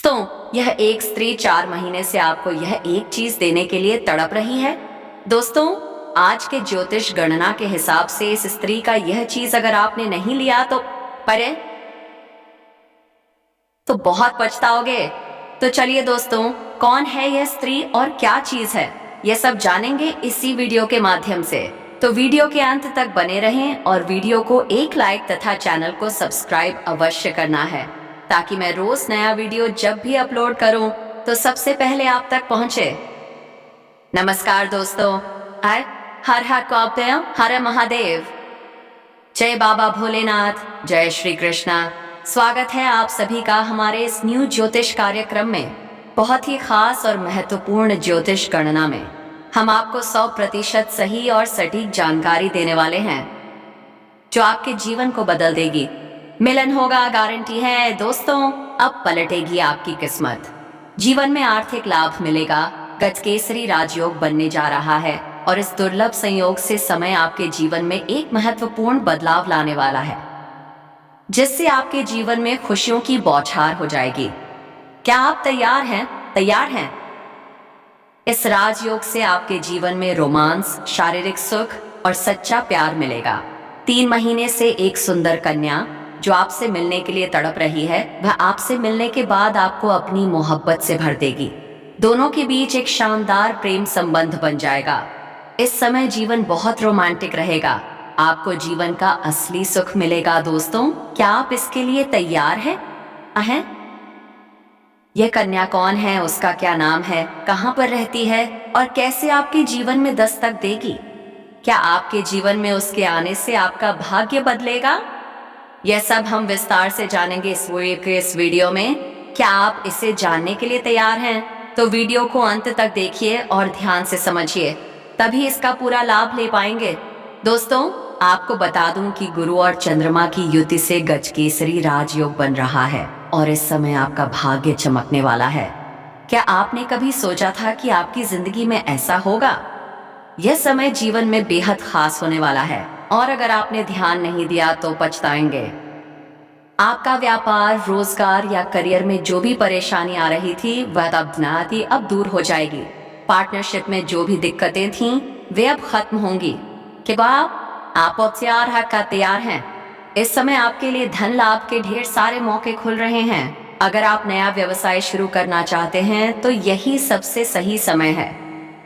दोस्तों, यह एक स्त्री 4 महीने से आपको यह एक चीज देने के लिए तड़प रही है। दोस्तों, आज के ज्योतिष गणना के हिसाब से इस स्त्री का यह चीज अगर आपने नहीं लिया तो बहुत पछताओगे। तो चलिए दोस्तों, कौन है यह स्त्री और क्या चीज है, यह सब जानेंगे इसी वीडियो के माध्यम से। तो वीडियो के अंत तक बने रहें और वीडियो को एक लाइक तथा चैनल को सब्सक्राइब अवश्य करना है, ताकि मैं रोज नया वीडियो जब भी अपलोड करूं तो सबसे पहले आप तक पहुंचे। नमस्कार दोस्तों, हर हर कौपय हर महादेव, जय बाबा भोलेनाथ, जय श्री कृष्णा। स्वागत है आप सभी का हमारे इस न्यू ज्योतिष कार्यक्रम में। बहुत ही खास और महत्वपूर्ण ज्योतिष गणना में हम आपको 100% सही और सटीक जानकारी देने वाले हैं, जो आपके जीवन को बदल देगी। मिलन होगा, गारंटी है दोस्तों। अब पलटेगी आपकी किस्मत, जीवन में आर्थिक लाभ मिलेगा, गजकेसरी राजयोग बनने जा रहा है और इस दुर्लभ संयोग से समय आपके जीवन में एक महत्वपूर्ण बदलाव लाने वाला है, जिससे आपके जीवन में खुशियों की बौछार हो जाएगी। क्या आप तैयार हैं? तैयार हैं? इस राजयोग से आपके जीवन में रोमांस, शारीरिक सुख और सच्चा प्यार मिलेगा। 3 महीने से एक सुंदर कन्या जो आपसे मिलने के लिए तड़प रही है, वह आपसे मिलने के बाद आपको अपनी मोहब्बत से भर देगी। दोनों के बीच एक शानदार प्रेम संबंध बन जाएगा। इस समय जीवन बहुत रोमांटिक रहेगा, आपको जीवन का असली सुख मिलेगा। दोस्तों, क्या आप इसके लिए तैयार हैं? यह कन्या कौन है, उसका क्या नाम है, कहां पर रहती है और कैसे आपके जीवन में दस्तक देगी? क्या आपके जीवन में उसके आने से आपका भाग्य बदलेगा? यह सब हम विस्तार से जानेंगे इस वीडियो में। क्या आप इसे जानने के लिए तैयार हैं? तो वीडियो को अंत तक देखिए और ध्यान से समझिए, तभी इसका पूरा लाभ ले पाएंगे। दोस्तों, आपको बता दूं कि गुरु और चंद्रमा की युति से गजकेसरी राजयोग बन रहा है और इस समय आपका भाग्य चमकने वाला है। क्या आपने कभी सोचा था कि आपकी जिंदगी में ऐसा होगा? यह समय जीवन में बेहद खास होने वाला है और अगर आपने ध्यान नहीं दिया तो पछताएंगे। आपका व्यापार, रोजगार या करियर में जो भी परेशानी आ रही थी वह अब दूर हो जाएगी। पार्टनरशिप में जो भी दिक्कतें थीं वे अब खत्म होंगी। क्या आप तैयार हैं? इस समय आपके लिए धन लाभ के ढेर सारे मौके खुल रहे हैं। अगर आप नया व्यवसाय शुरू करना चाहते हैं तो यही सबसे सही समय है।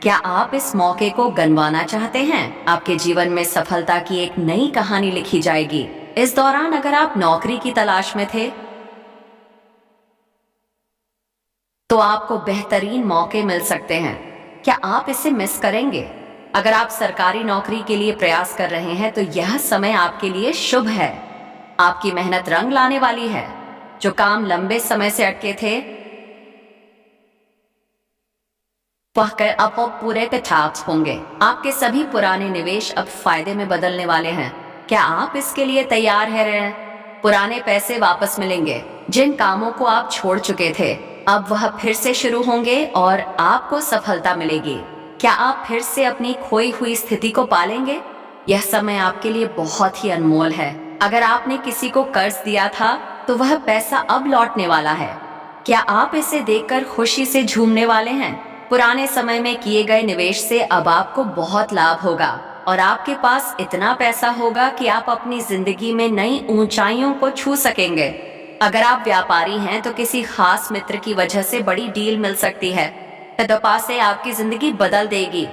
क्या आप इस मौके को गंवाना चाहते हैं? आपके जीवन में सफलता की एक नई कहानी लिखी जाएगी। इस दौरान अगर आप नौकरी की तलाश में थे तो आपको बेहतरीन मौके मिल सकते हैं। क्या आप इसे मिस करेंगे? अगर आप सरकारी नौकरी के लिए प्रयास कर रहे हैं तो यह समय आपके लिए शुभ है। आपकी मेहनत रंग लाने वाली है। जो काम लंबे समय से अटके थे अब पूरे पे छाप होंगे। आपके सभी पुराने निवेश अब फायदे में बदलने वाले हैं। क्या आप इसके लिए तैयार हैं? पुराने पैसे वापस मिलेंगे। जिन कामों को आप छोड़ चुके थे अब वह फिर से शुरू होंगे और आपको सफलता मिलेगी। क्या आप फिर से अपनी खोई हुई स्थिति को पालेंगे? यह समय आपके लिए बहुत ही अनमोल है। अगर आपने किसी को कर्ज दिया था तो वह पैसा अब लौटने वाला है। क्या आप इसे देखकर खुशी से झूमने वाले हैं? पुराने समय में किए गए निवेश से अब आपको बहुत लाभ होगा और आपके पास इतना पैसा होगा कि आप अपनी जिंदगी में नई ऊंचाइयों को छू सकेंगे। अगर आप व्यापारी हैं तो किसी खास मित्र की वजह से बड़ी डील मिल सकती है, से आपकी जिंदगी बदल देगी।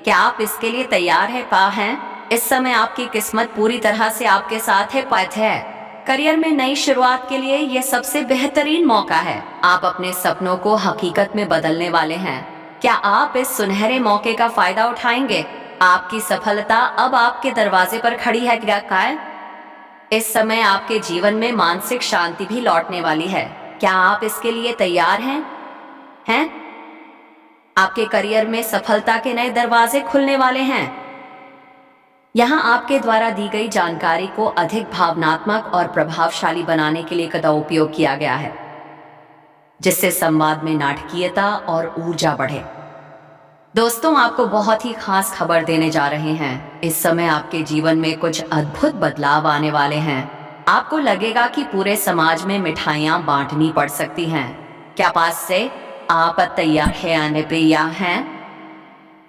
क्या आप इसके लिए तैयार हैं? इस समय आपकी किस्मत पूरी तरह से आपके साथ है। करियर में नई शुरुआत के लिए यह सबसे बेहतरीन मौका है। आप अपने सपनों को हकीकत में बदलने वाले हैं। क्या आप इस सुनहरे मौके का फायदा उठाएंगे? आपकी सफलता अब आपके दरवाजे पर खड़ी है। इस समय आपके जीवन में मानसिक शांति भी लौटने वाली है। क्या आप इसके लिए तैयार हैं? आपके करियर में सफलता के नए दरवाजे खुलने वाले हैं। यहाँ आपके द्वारा दी गई जानकारी को अधिक भावनात्मक और प्रभावशाली बनाने के लिए कदा उपयोग किया गया है, जिससे संवाद में नाटकीयता और ऊर्जा बढ़े। दोस्तों, आपको बहुत ही खास खबर देने जा रहे हैं। इस समय आपके जीवन में कुछ अद्भुत बदलाव आने वाले हैं। आपको लगेगा कि पूरे समाज में मिठाइयाँ बांटनी पड़ सकती हैं। क्या पास से आप तैयार है आने पे या हैं?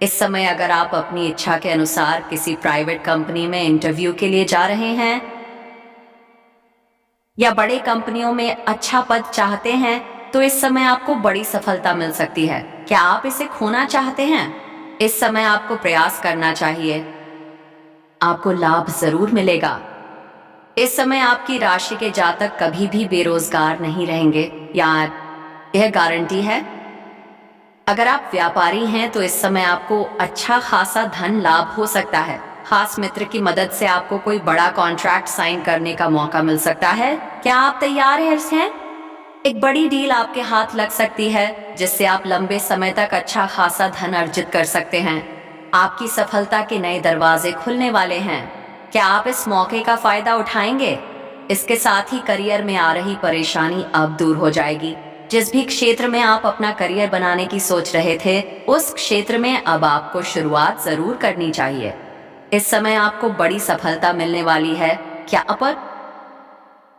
इस समय अगर आप अपनी इच्छा के अनुसार किसी प्राइवेट कंपनी में इंटरव्यू के लिए जा रहे हैं या बड़े कंपनियों में अच्छा पद चाहते हैं, तो इस समय आपको बड़ी सफलता मिल सकती है। क्या आप इसे खोना चाहते हैं? इस समय आपको प्रयास करना चाहिए, आपको लाभ जरूर मिलेगा। इस समय आपकी राशि के जातक कभी भी बेरोजगार नहीं रहेंगे, यार यह गारंटी है। अगर आप व्यापारी हैं तो इस समय आपको अच्छा खासा धन लाभ हो सकता है। खास मित्र की मदद से आपको कोई बड़ा कॉन्ट्रैक्ट साइन करने का मौका मिल सकता है। क्या आप तैयार हैं? एक बड़ी डील आपके हाथ लग सकती है, जिससे आप लंबे समय तक अच्छा खासा धन अर्जित कर सकते हैं। आपकी सफलता के नए दरवाजे खुलने वाले हैं। क्या आप इस मौके का फायदा उठाएंगे? इसके साथ ही करियर में आ रही परेशानी अब दूर हो जाएगी। जिस भी क्षेत्र में आप अपना करियर बनाने की सोच रहे थे, उस क्षेत्र में अब आपको शुरुआत जरूर करनी चाहिए। इस समय आपको बड़ी सफलता मिलने वाली है। क्या आप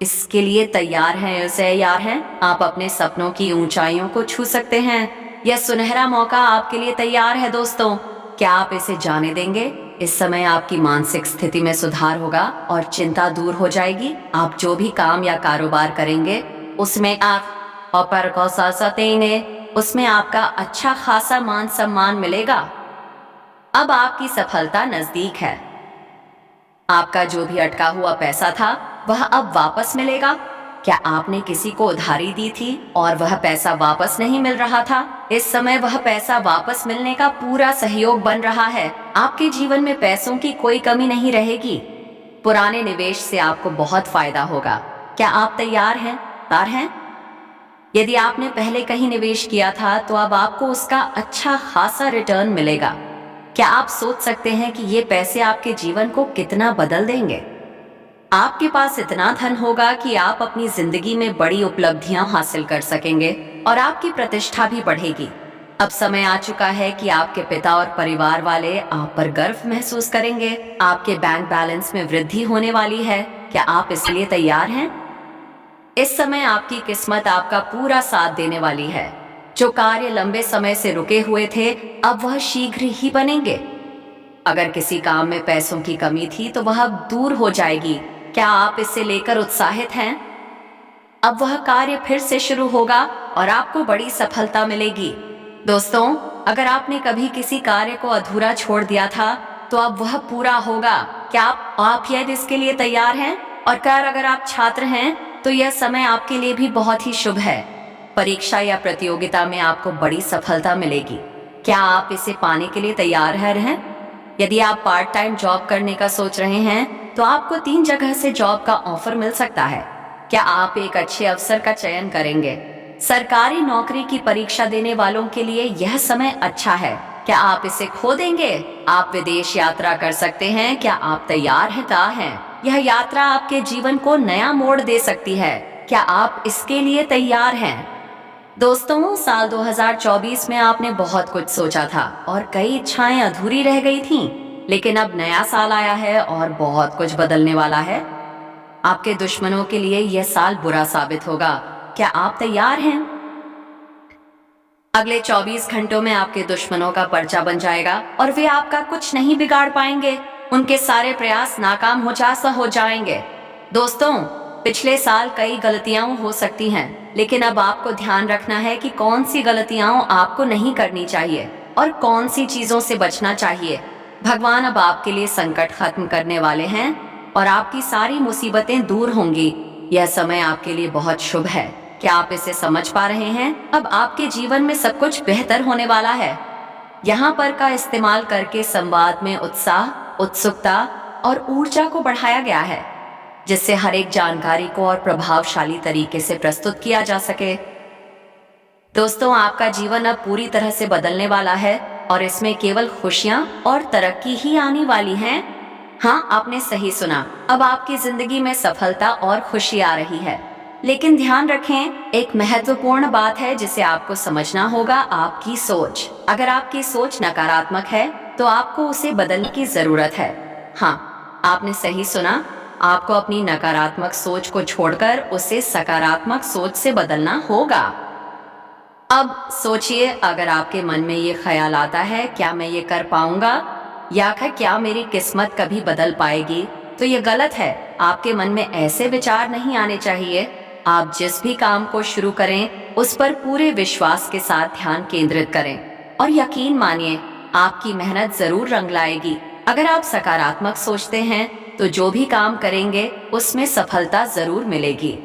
इसके लिए तैयार हैं? आप अपने सपनों की ऊंचाइयों को छू सकते हैं। यह सुनहरा मौका आपके लिए तैयार है दोस्तों। क्या आप इसे जाने देंगे? इस समय आपकी मानसिक स्थिति में सुधार होगा और चिंता दूर हो जाएगी। आप जो भी काम या कारोबार करेंगे उसमें आप और को सतेंगे, उसमें आपका अच्छा खासा मान सम्मान मिलेगा। अब आपकी सफलता नजदीक है। आपका जो भी अटका हुआ पैसा था वह अब वापस मिलेगा। क्या आपने किसी को उधारी दी थी और वह पैसा वापस नहीं मिल रहा था? इस समय वह पैसा वापस मिलने का पूरा सहयोग बन रहा है। आपके जीवन में पैसों की कोई कमी नहीं रहेगी। पुराने निवेश से आपको बहुत फायदा होगा। क्या आप तैयार हैं? यदि आपने पहले कहीं निवेश किया था तो अब आपको उसका अच्छा खासा रिटर्न मिलेगा। क्या आप सोच सकते हैं कि ये पैसे आपके जीवन को कितना बदल देंगे? आपके पास इतना धन होगा कि आप अपनी जिंदगी में बड़ी उपलब्धियां हासिल कर सकेंगे और आपकी प्रतिष्ठा भी बढ़ेगी। अब समय आ चुका है कि आपके पिता और परिवार वाले आप पर गर्व महसूस करेंगे। आपके बैंक बैलेंस में वृद्धि होने वाली है। क्या आप इसलिए तैयार हैं? इस समय आपकी किस्मत आपका पूरा साथ देने वाली है। जो कार्य लंबे समय से रुके हुए थे, अब वह शीघ्र ही बनेंगे। अगर किसी काम में पैसों की कमी थी तो वह अब दूर हो जाएगी। क्या आप इसे लेकर उत्साहित हैं? अब वह कार्य फिर से शुरू होगा और आपको बड़ी सफलता मिलेगी। दोस्तों, अगर आपने कभी किसी कार्य को अधूरा छोड़ दिया था तो अब वह पूरा होगा। क्या आप यदि इसके लिए तैयार हैं? और अगर आप छात्र हैं तो यह समय आपके लिए भी बहुत ही शुभ है। परीक्षा या प्रतियोगिता में आपको बड़ी सफलता मिलेगी। क्या आप इसे पाने के लिए तैयार हैं? यदि आप पार्ट टाइम जॉब करने का सोच रहे हैं तो आपको 3 जगह से जॉब का ऑफर मिल सकता है। क्या आप एक अच्छे अवसर का चयन करेंगे? सरकारी नौकरी की परीक्षा देने वालों के लिए यह समय अच्छा है। क्या आप इसे खो देंगे? आप विदेश यात्रा कर सकते हैं। क्या आप तैयार हैं? यह यात्रा आपके जीवन को नया मोड़ दे सकती है। क्या आप इसके लिए तैयार हैं? दोस्तों, साल 2024 में आपने बहुत कुछ सोचा था और कई इच्छाएं अधूरी रह गई थीं, लेकिन अब नया साल आया है और बहुत कुछ बदलने वाला है। आपके दुश्मनों के लिए यह साल बुरा साबित होगा। क्या आप तैयार हैं? अगले 24 घंटों में आपके दुश्मनों का पर्चा बन जाएगा और वे आपका कुछ नहीं बिगाड़ पाएंगे। उनके सारे प्रयास नाकाम हो जाएंगे। दोस्तों, पिछले साल कई गलतियां हो सकती हैं, लेकिन अब आपको ध्यान रखना है कि कौन सी गलतियां आपको नहीं करनी चाहिए और कौन सी चीजों से बचना चाहिए। भगवान अब आपके लिए संकट खत्म करने वाले हैं और आपकी सारी मुसीबतें दूर होंगी। यह समय आपके लिए बहुत शुभ है। क्या आप इसे समझ पा रहे हैं? अब आपके जीवन में सब कुछ बेहतर होने वाला है। यहाँ पर का इस्तेमाल करके संवाद में उत्साह, उत्सुकता और ऊर्जा को बढ़ाया गया है, जिससे हर एक जानकारी को और प्रभावशाली तरीके से प्रस्तुत किया जा सके। दोस्तों, आपका जीवन अब पूरी तरह से बदलने वाला है और इसमें केवल खुशियां और तरक्की ही आने वाली हैं। हाँ, आपने सही सुना। अब आपकी जिंदगी में सफलता और खुशी आ रही है। लेकिन ध्यान रखें, एक महत्वपूर्ण बात है जिसे आपको समझना होगा, आपकी सोच। अगर आपकी सोच नकारात्मक है तो आपको उसे बदलने की जरूरत है। हाँ, आपने सही सुना। आपको अपनी नकारात्मक सोच को छोड़कर उसे सकारात्मक सोच से बदलना होगा। अब सोचिए, अगर आपके मन में ये ख्याल आता है क्या मैं ये कर पाऊंगा या फिर क्या मेरी किस्मत कभी बदल पाएगी, तो ये गलत है। आपके मन में ऐसे विचार नहीं आने चाहिए। आप जिस भी काम को शुरू करें उस पर पूरे विश्वास के साथ ध्यान केंद्रित करें और यकीन मानिए आपकी मेहनत जरूर रंग लाएगी। अगर आप सकारात्मक सोचते हैं तो जो भी काम करेंगे उसमें सफलता जरूर मिलेगी।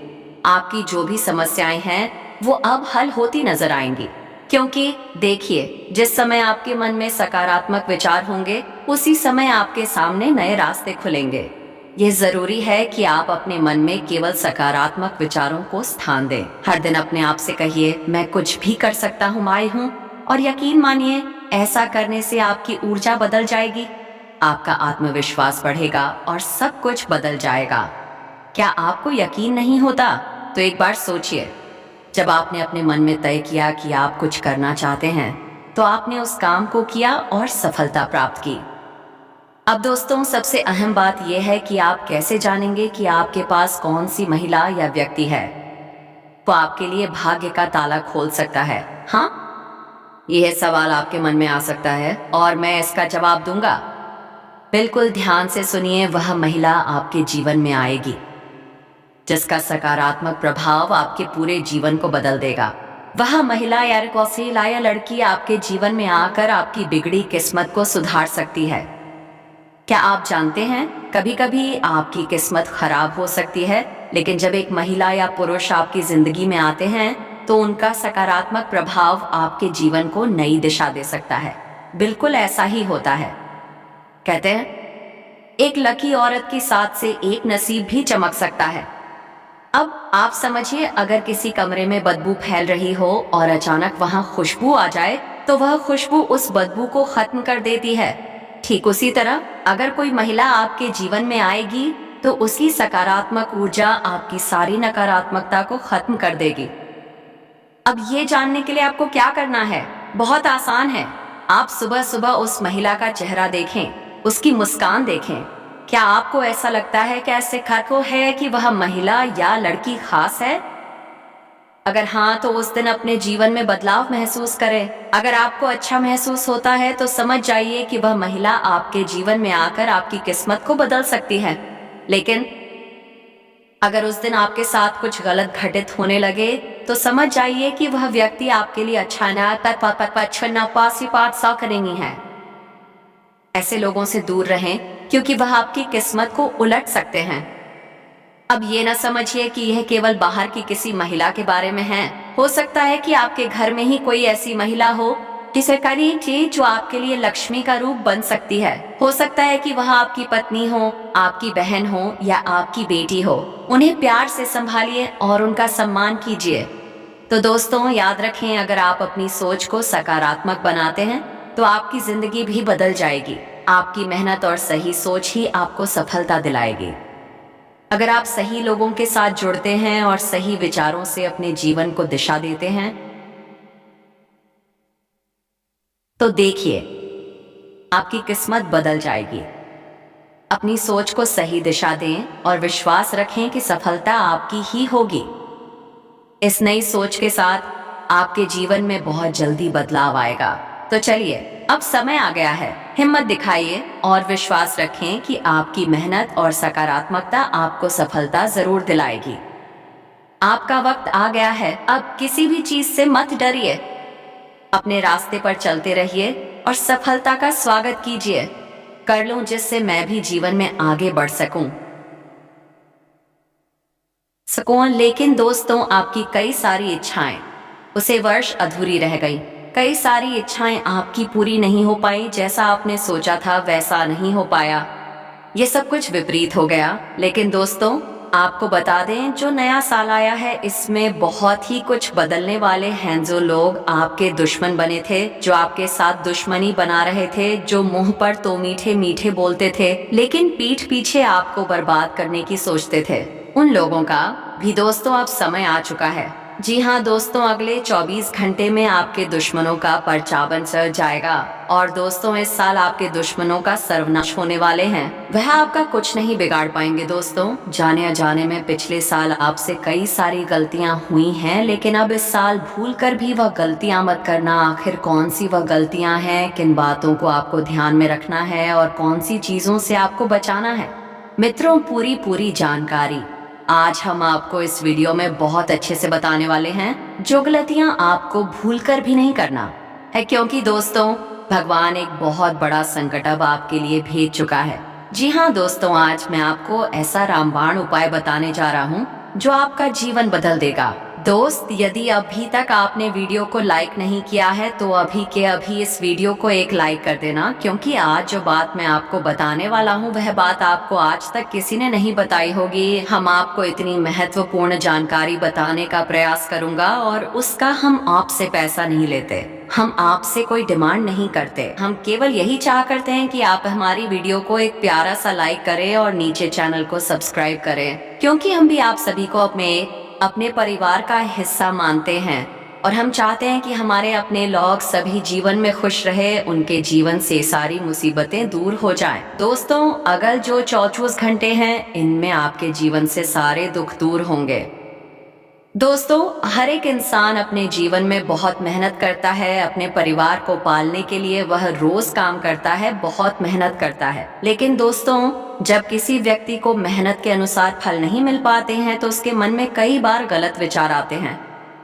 आपकी जो भी समस्याएं हैं वो अब हल होती नजर आएंगी, क्योंकि देखिए, जिस समय आपके मन में सकारात्मक विचार होंगे उसी समय आपके सामने नए रास्ते खुलेंगे। ये जरूरी है कि आप अपने मन में केवल सकारात्मक विचारों को स्थान दें। हर दिन अपने आप से कहिए, मैं कुछ भी कर सकता हूँ, मैं हूँ। और यकीन मानिए, ऐसा करने से आपकी ऊर्जा बदल जाएगी, आपका आत्मविश्वास बढ़ेगा और सब कुछ बदल जाएगा। क्या आपको यकीन नहीं होता? तो एक बार सोचिए, जब आपने अपने मन में तय किया कि आप कुछ करना चाहते हैं तो आपने उस काम को किया और सफलता प्राप्त की। अब दोस्तों, सबसे अहम बात यह है कि आप कैसे जानेंगे कि आपके पास कौन सी महिला या व्यक्ति है वो आपके लिए भाग्य का ताला खोल सकता है। हाँ, यह सवाल आपके मन में आ सकता है और मैं इसका जवाब दूंगा। बिल्कुल ध्यान से सुनिए, वह महिला आपके जीवन में आएगी जिसका सकारात्मक प्रभाव आपके पूरे जीवन को बदल देगा। वह महिला या कौशल या लड़की आपके जीवन में आकर आपकी बिगड़ी किस्मत को सुधार सकती है। क्या आप जानते हैं, कभी कभी आपकी किस्मत खराब हो सकती है, लेकिन जब एक महिला या पुरुष आपकी जिंदगी में आते हैं तो उनका सकारात्मक प्रभाव आपके जीवन को नई दिशा दे सकता है। बिल्कुल ऐसा ही होता है। कहते हैं, एक लकी औरत की साथ से एक नसीब भी चमक सकता है। अब आप समझिए, अगर किसी कमरे में बदबू फैल रही हो और अचानक वहां खुशबू आ जाए तो वह खुशबू उस बदबू को खत्म कर देती है। ठीक उसी तरह अगर कोई महिला आपके जीवन में आएगी तो उसकी सकारात्मक ऊर्जा आपकी सारी नकारात्मकता को खत्म कर देगी। अब ये जानने के लिए आपको क्या करना है? बहुत आसान है। आप सुबह सुबह उस महिला का चेहरा देखें, उसकी मुस्कान देखें। क्या आपको ऐसा लगता है कि ऐसे खर्को है कि वह महिला या लड़की खास है? अगर हाँ, तो उस दिन अपने जीवन में बदलाव महसूस करें। अगर आपको अच्छा महसूस होता है तो समझ जाइए कि वह महिला आपके जीवन में आकर आपकी किस्मत को बदल सकती है। लेकिन अगर उस दिन आपके साथ कुछ गलत घटित होने लगे तो समझ जाइए कि वह व्यक्ति आपके लिए अच्छा नहीं है। ऐसे लोगों से दूर रहें, क्योंकि वह आपकी किस्मत को उलट सकते हैं। अब ये ना समझिए कि यह केवल बाहर की किसी महिला के बारे में है। हो सकता है कि आपके घर में ही कोई ऐसी महिला हो जिसे करिए जो आपके लिए लक्ष्मी का रूप बन सकती है। हो सकता है कि वह आपकी पत्नी हो, आपकी बहन हो या आपकी बेटी हो। उन्हें प्यार से संभालिए और उनका सम्मान कीजिए। तो दोस्तों, याद रखें, अगर आप अपनी सोच को सकारात्मक बनाते हैं तो आपकी जिंदगी भी बदल जाएगी। आपकी मेहनत और सही सोच ही आपको सफलता दिलाएगी। अगर आप सही लोगों के साथ जुड़ते हैं और सही विचारों से अपने जीवन को दिशा देते हैं तो देखिए, आपकी किस्मत बदल जाएगी। अपनी सोच को सही दिशा दें और विश्वास रखें कि सफलता आपकी ही होगी। इस नई सोच के साथ आपके जीवन में बहुत जल्दी बदलाव आएगा। तो चलिए, अब समय आ गया है। हिम्मत दिखाइए और विश्वास रखें कि आपकी मेहनत और सकारात्मकता आपको सफलता जरूर दिलाएगी। आपका वक्त आ गया है। अब किसी भी चीज से मत डरिए। अपने रास्ते पर चलते रहिए और सफलता का स्वागत कीजिए। कर लूं जिससे मैं भी जीवन में आगे बढ़ सकूं। लेकिन दोस्तों, आपकी कई सारी इच्छाएं उसे वर्ष अधूरी रह गई। कई सारी इच्छाएं आपकी पूरी नहीं हो पाई। जैसा आपने सोचा था वैसा नहीं हो पाया। ये सब कुछ विपरीत हो गया। लेकिन दोस्तों, आपको बता दें, जो नया साल आया है इसमें बहुत ही कुछ बदलने वाले हैं। जो लोग आपके दुश्मन बने थे, जो आपके साथ दुश्मनी बना रहे थे, जो मुंह पर तो मीठे मीठे बोलते थे लेकिन पीठ पीछे आपको बर्बाद करने की सोचते थे, उन लोगों का भी दोस्तों अब समय आ चुका है। जी हाँ दोस्तों, अगले 24 घंटे में आपके दुश्मनों का परचावन सर जाएगा। और दोस्तों, इस साल आपके दुश्मनों का सर्वनाश होने वाले हैं। वह आपका कुछ नहीं बिगाड़ पाएंगे दोस्तों। जाने अनजाने में पिछले साल आपसे कई सारी गलतियां हुई हैं, लेकिन अब इस साल भूल कर भी वह गलतियां मत करना। आखिर कौन सी वह गलतियां हैं, किन बातों को आपको ध्यान में रखना है और कौन सी चीजों से आपको बचाना है। मित्रों, पूरी जानकारी आज हम आपको इस वीडियो में बहुत अच्छे से बताने वाले हैं, जो गलतियां आपको भूलकर भी नहीं करना है। क्योंकि दोस्तों, भगवान एक बहुत बड़ा संकट अब आपके लिए भेज चुका है। जी हाँ दोस्तों, आज मैं आपको ऐसा रामबाण उपाय बताने जा रहा हूँ जो आपका जीवन बदल देगा। दोस्त, यदि अभी तक आपने वीडियो को लाइक नहीं किया है तो अभी के अभी इस वीडियो को एक लाइक कर देना, क्योंकि आज जो बात मैं आपको बताने वाला हूँ वह बात आपको आज तक किसी ने नहीं बताई होगी। हम आपको इतनी महत्वपूर्ण जानकारी बताने का प्रयास करूंगा और उसका हम आपसे पैसा नहीं लेते। हम आपसे कोई डिमांड नहीं करते। हम केवल यही चाह करते हैं कि आप हमारी वीडियो को एक प्यारा सा लाइक करें और नीचे चैनल को सब्सक्राइब करें, क्योंकि हम भी आप सभी को अपने परिवार का हिस्सा मानते हैं और हम चाहते हैं कि हमारे अपने लोग सभी जीवन में खुश रहे, उनके जीवन से सारी मुसीबतें दूर हो जाएं। दोस्तों, अगर जो 24 घंटे हैं इनमें आपके जीवन से सारे दुख दूर होंगे। दोस्तों, हर एक इंसान अपने जीवन में बहुत मेहनत करता है। अपने परिवार को पालने के लिए वह रोज काम करता है, बहुत मेहनत करता है। लेकिन दोस्तों, जब किसी व्यक्ति को मेहनत के अनुसार फल नहीं मिल पाते हैं तो उसके मन में कई बार गलत विचार आते हैं।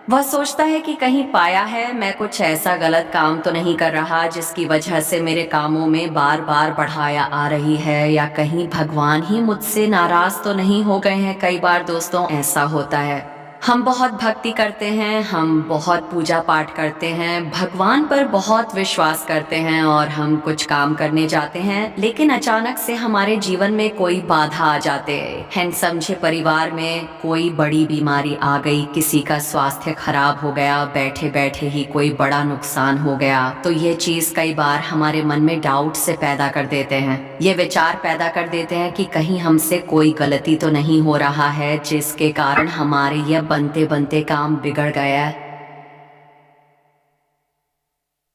वह सोचता है कि कहीं पाया है, मैं कुछ ऐसा गलत काम तो नहीं कर रहा जिसकी वजह से मेरे कामों में बार बार बढ़ाया आ रही है, या कहीं भगवान ही मुझसे नाराज तो नहीं हो गए हैं। कई बार दोस्तों ऐसा होता है। हम बहुत भक्ति करते हैं, हम बहुत पूजा पाठ करते हैं, भगवान पर बहुत विश्वास करते हैं और हम कुछ काम करने जाते हैं, लेकिन अचानक से हमारे जीवन में कोई बाधा आ जाते हैं। समझे, परिवार में कोई बड़ी बीमारी आ गई, किसी का स्वास्थ्य खराब हो गया, बैठे बैठे ही कोई बड़ा नुकसान हो गया, तो ये चीज कई बार हमारे मन में डाउट से पैदा कर देते हैं। ये विचार पैदा कर देते हैं कि कहीं हमसे कोई गलती तो नहीं हो रहा है जिसके कारण हमारे यह बनते बनते काम बिगड़ गया,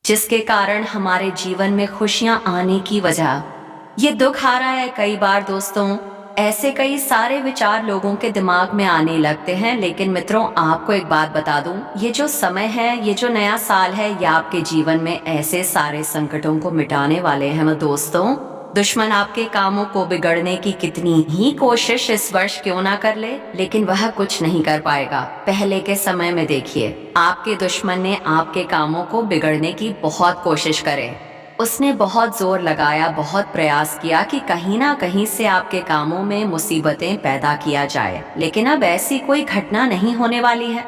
जिसके कारण हमारे जीवन में खुशियां आने की वजह ये दुख आ रहा है। कई बार दोस्तों ऐसे कई सारे विचार लोगों के दिमाग में आने लगते हैं। लेकिन मित्रों, आपको एक बात बता दूं, ये जो समय है, ये जो नया साल है, ये आपके जीवन में ऐसे सारे संकटों को मिटाने वाले हैं। दोस्तों, दुश्मन आपके कामों को बिगड़ने की कितनी ही कोशिश इस वर्ष क्यों ना कर ले, लेकिन वह कुछ नहीं कर पाएगा। पहले के समय में देखिए, आपके दुश्मन ने आपके कामों को बिगड़ने की बहुत कोशिश करे। उसने बहुत जोर लगाया, बहुत प्रयास किया कि कहीं ना कहीं से आपके कामों में मुसीबतें पैदा किया जाए, लेकिन अब ऐसी कोई घटना नहीं होने वाली है।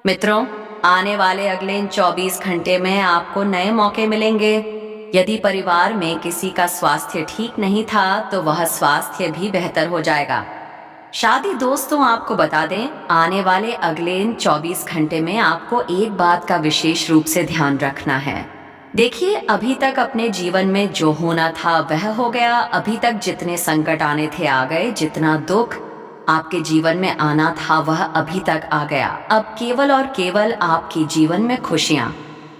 मित्रों, आने वाले अगले 24 घंटे में आपको नए मौके मिलेंगे। यदि परिवार में किसी का स्वास्थ्य ठीक नहीं था तो वह स्वास्थ्य भी बेहतर हो जाएगा। शादी, दोस्तों आपको बता दें, आने वाले अगले 24 घंटे में आपको एक बात का विशेष रूप से ध्यान रखना है। देखिए, अभी तक अपने जीवन में जो होना था वह हो गया। अभी तक जितने संकट आने थे आ गए, जितना दुख आपके जीवन में आना था वह अभी तक आ गया। अब केवल और केवल आपके जीवन में खुशियां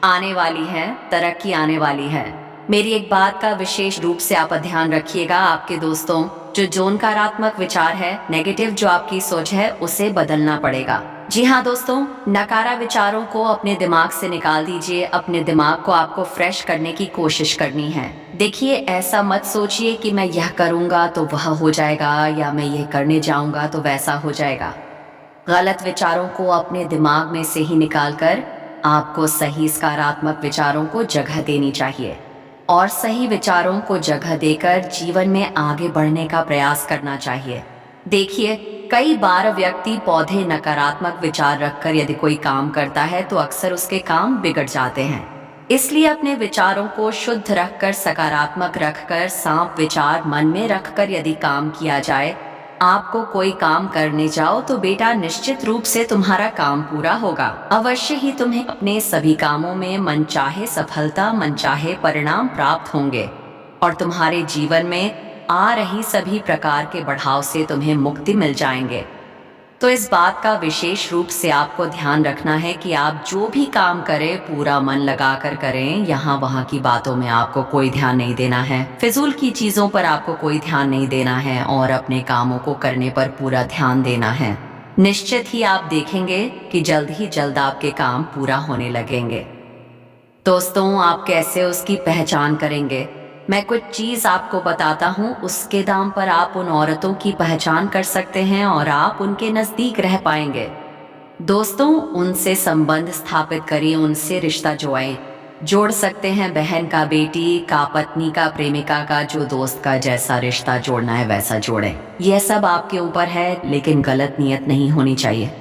आने वाली है, तरक्की आने वाली है। मेरी एक बात का विशेष रूप से आप ध्यान रखिएगा। आपके दोस्तों, जो नकारात्मक विचार है, नेगेटिव जो आपकी सोच है, उसे बदलना पड़ेगा। जी हाँ दोस्तों, नकारात्मक विचारों को अपने दिमाग से निकाल दीजिए। अपने दिमाग को आपको फ्रेश करने की कोशिश करनी है। देखिए, ऐसा मत सोचिए कि मैं यह करूंगा तो वह हो जाएगा, या मैं यह करने जाऊंगा तो वैसा हो जाएगा। गलत विचारों को अपने दिमाग में से ही निकालकर आपको सही सकारात्मक विचारों को जगह देनी चाहिए और सही विचारों को जगह देकर जीवन में आगे बढ़ने का प्रयास करना चाहिए। देखिए, कई बार व्यक्ति पौधे नकारात्मक विचार रखकर यदि कोई काम करता है तो अक्सर उसके काम बिगड़ जाते हैं। इसलिए अपने विचारों को शुद्ध रखकर, सकारात्मक रखकर, साफ विचार मन में रखकर यदि काम किया जाए, आपको कोई काम करने जाओ तो बेटा निश्चित रूप से तुम्हारा काम पूरा होगा। अवश्य ही तुम्हें अपने सभी कामों में मनचाहे सफलता, मनचाहे परिणाम प्राप्त होंगे और तुम्हारे जीवन में आ रही सभी प्रकार के बढ़ाव से तुम्हें मुक्ति मिल जाएंगे। तो इस बात का विशेष रूप से आपको ध्यान रखना है कि आप जो भी काम करें पूरा मन लगा कर करें। यहाँ वहाँ की बातों में आपको कोई ध्यान नहीं देना है, फिजूल की चीज़ों पर आपको कोई ध्यान नहीं देना है और अपने कामों को करने पर पूरा ध्यान देना है। निश्चित ही आप देखेंगे कि जल्द ही जल्द आपके काम पूरा होने लगेंगे। दोस्तों, आप कैसे उसकी पहचान करेंगे? मैं कुछ चीज़ आपको बताता हूँ, उसके दाम पर आप उन औरतों की पहचान कर सकते हैं और आप उनके नज़दीक रह पाएंगे। दोस्तों, उनसे संबंध स्थापित करिए, उनसे रिश्ता जोड़ सकते हैं। बहन का बेटी का, पत्नी का, प्रेमिका का, जो दोस्त का जैसा रिश्ता जोड़ना है वैसा जोड़ें। यह सब आपके ऊपर है, लेकिन गलत नीयत नहीं होनी चाहिए।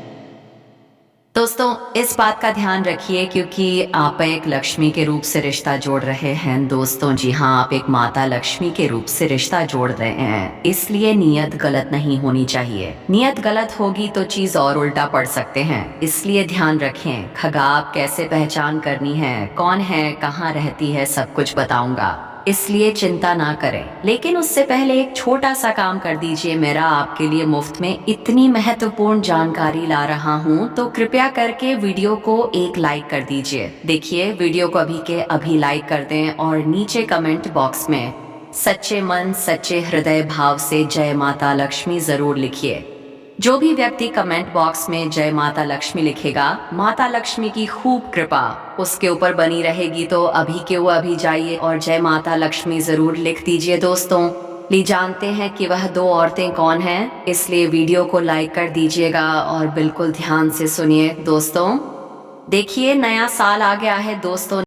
दोस्तों, इस बात का ध्यान रखिए क्योंकि आप एक लक्ष्मी के रूप से रिश्ता जोड़ रहे हैं। दोस्तों जी हाँ, आप एक माता लक्ष्मी के रूप से रिश्ता जोड़ रहे हैं, इसलिए नियत गलत नहीं होनी चाहिए। नियत गलत होगी तो चीज और उल्टा पड़ सकते हैं, इसलिए ध्यान रखें। खगा, आप कैसे पहचान करनी है, कौन है, कहाँ रहती है, सब कुछ बताऊंगा, इसलिए चिंता ना करें। लेकिन उससे पहले एक छोटा सा काम कर दीजिए। मेरा आपके लिए मुफ्त में इतनी महत्वपूर्ण जानकारी ला रहा हूँ, तो कृपया करके वीडियो को एक लाइक कर दीजिए। देखिए, वीडियो को अभी के अभी लाइक कर दें और नीचे कमेंट बॉक्स में सच्चे मन सच्चे हृदय भाव से जय माता लक्ष्मी जरूर लिखिए। जो भी व्यक्ति कमेंट बॉक्स में जय माता लक्ष्मी लिखेगा, माता लक्ष्मी की खूब कृपा उसके ऊपर बनी रहेगी। तो अभी के वो अभी जाइए और जय माता लक्ष्मी जरूर लिख दीजिए। दोस्तों, ली जानते हैं कि वह दो औरतें कौन हैं, इसलिए वीडियो को लाइक कर दीजिएगा और बिल्कुल ध्यान से सुनिए। दोस्तों देखिए, नया साल आ गया है दोस्तों।